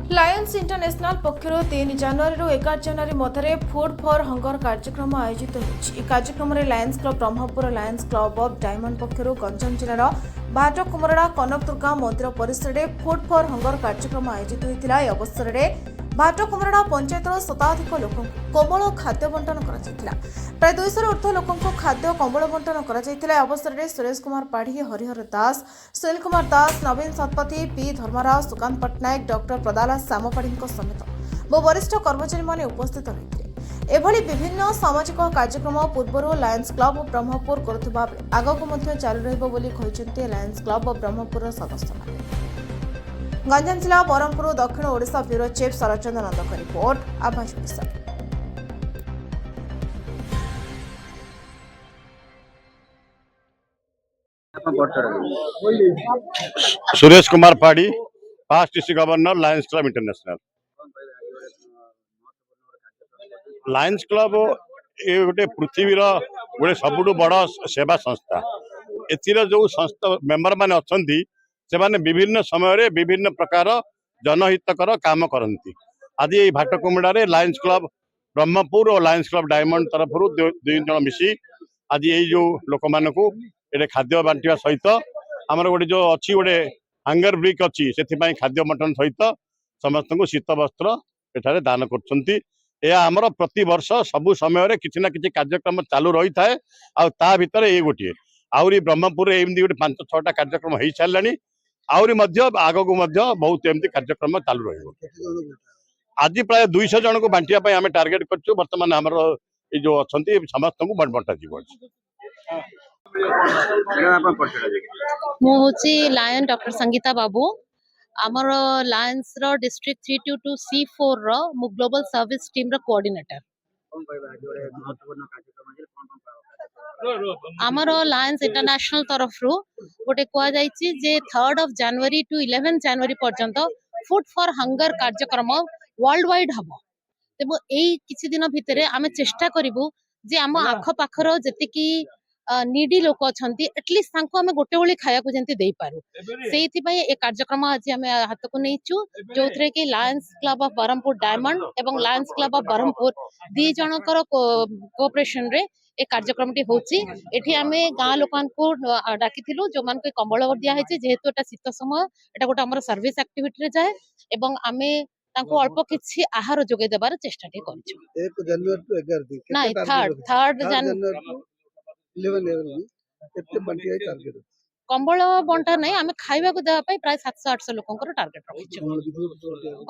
Lions International पक्षर 3 जनवरी 11 जनवरी मध्य फूड फॉर हंगर कार्यक्रम आयोजित होगी। कार्यक्रम में Lions Club Brahmapur Lions Club of Diamond पक्षर गंजाम जिलार भाटकुमरड़ा कनकदुर्गा मंदिर परिसर में फूड फॉर हंगर कार्यक्रम आयोजित होता। अवसर में भाटकुमरड़ा पंचायत शताधिक लोक कोमल खाद्य बंटन कर प्राय 200 ऊर्ध्व लोक खाद्य कम्बल बंटन कर अवसर में सुरेश कुमार पाढ़ी हरिहर दास सुनील कुमार दास नवीन शतपथी पी धर्मराव सुकांत पट्टनायक डॉक्टर प्रदाला श्यामपाढ़ी समेत बहु वरिष्ठ कर्मचारी माने उपस्थित रही। एभली विभिन्न सामाजिक कार्यक्रम पूर्व लायंस क्लब ऑफ ब्रह्मपुर करुवा आगक चालू रही लायंस क्लब ऑफ ब्रह्मपुर सदस्य। गंजाम जिला बरहमपुर दक्षिण ओडिशा ब्यूरो चीफ शरचंद्र नंद का रिपोर्ट आभास ओडिशा। सुरेश कुमार पाड़ी past district governor Lions club international. Lions club ये गोटे पृथ्वीर गोटे सबुठ बड़ सेवा संस्था। एथिर जो संस्था मेंबर माने अछंती से माने विभिन्न समय विभिन्न प्रकार जनहितकर काम करती। आज ये भाटकुमड़ा लायंस क्लब ब्रह्मपुर और लायंस क्लब डायमंड तरफ दुई जन मिसी आज ये जो लोक मान ये खाद्य बांटा सहित आमर गोटे जो अच्छी गोटे हांगर ब्रिक अच्छी से खाद्य बंटन सहित समस्त को शीत वस्त्र एठारे दान कर प्रति वर्ष सबु समय किसी ना किसी कार्यक्रम चालू रही थाए। आ भितर ये गोटे आहरी ब्रह्मपुर एमती गोटे 5-6टा कार्यक्रम हो सारे आग को बहुत एमती कार्यक्रम चालू रही। आज प्राय 200 जन को बांटिया आम टार्गेट कर बर्तमान आमर ये जो अच्छा समस्त को बंटा लायन डॉक्टर संगीता बाबू आमर लायंस रो डिस्ट्रिक्ट 322 C4 रो मु ग्लोबल सर्विस टीम रो कोऑर्डिनेटर। आमर लायंस इंटरनेशनल तरफ रो गोटे कुआ जायछि जे 3 जनवरी टू 11 जनवरी पर्यंत फूड फॉर हंगर कार्यक्रम वर्ल्ड वाइड हबो। तेबो एई किछि दिन भितरे आमे चेष्टा करिवु जे आम आख पाखर जतिकी नीडी लोक अछंती एटलिस्ट तांको हमें गोटे ओली खाया को जंती देई पारू। सेहिति पई ए कार्यक्रम आज हमें हाथ को नैचु जोथरे कि Lions Club of Berhampur Diamond एवं लायंस क्लब ऑफ बरहमपुर दी जनकर कोऑपरेशन रे ए कार्यक्रमटी होची। एठी हमें गां लोकान को डाकिथिलु जो मान को कंबल दिया हेचे जेहेतु एटा शीत समय एटा गोटे हमर सर्विस एक्टिविटी रे जाय एवं हमें तांको अल्प किछि आहार जोगे देबार चेष्टा टे करछु। 1 जनवरी टू 11 दिन नाही 3 जनवरी कंबल बंटा नहीं आम खाइबा को देवा प्राय 700-800 लोकंकर टार्गेट रखिछु।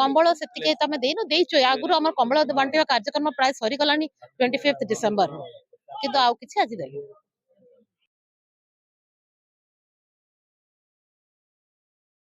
कंबल सेतिके तमे देनो देइचो आगुर हमर कंबल बांटिया कार्यक्रम प्राय सरी गलानी 25 डिसेंबर किंतु आउ किछि आज देबो।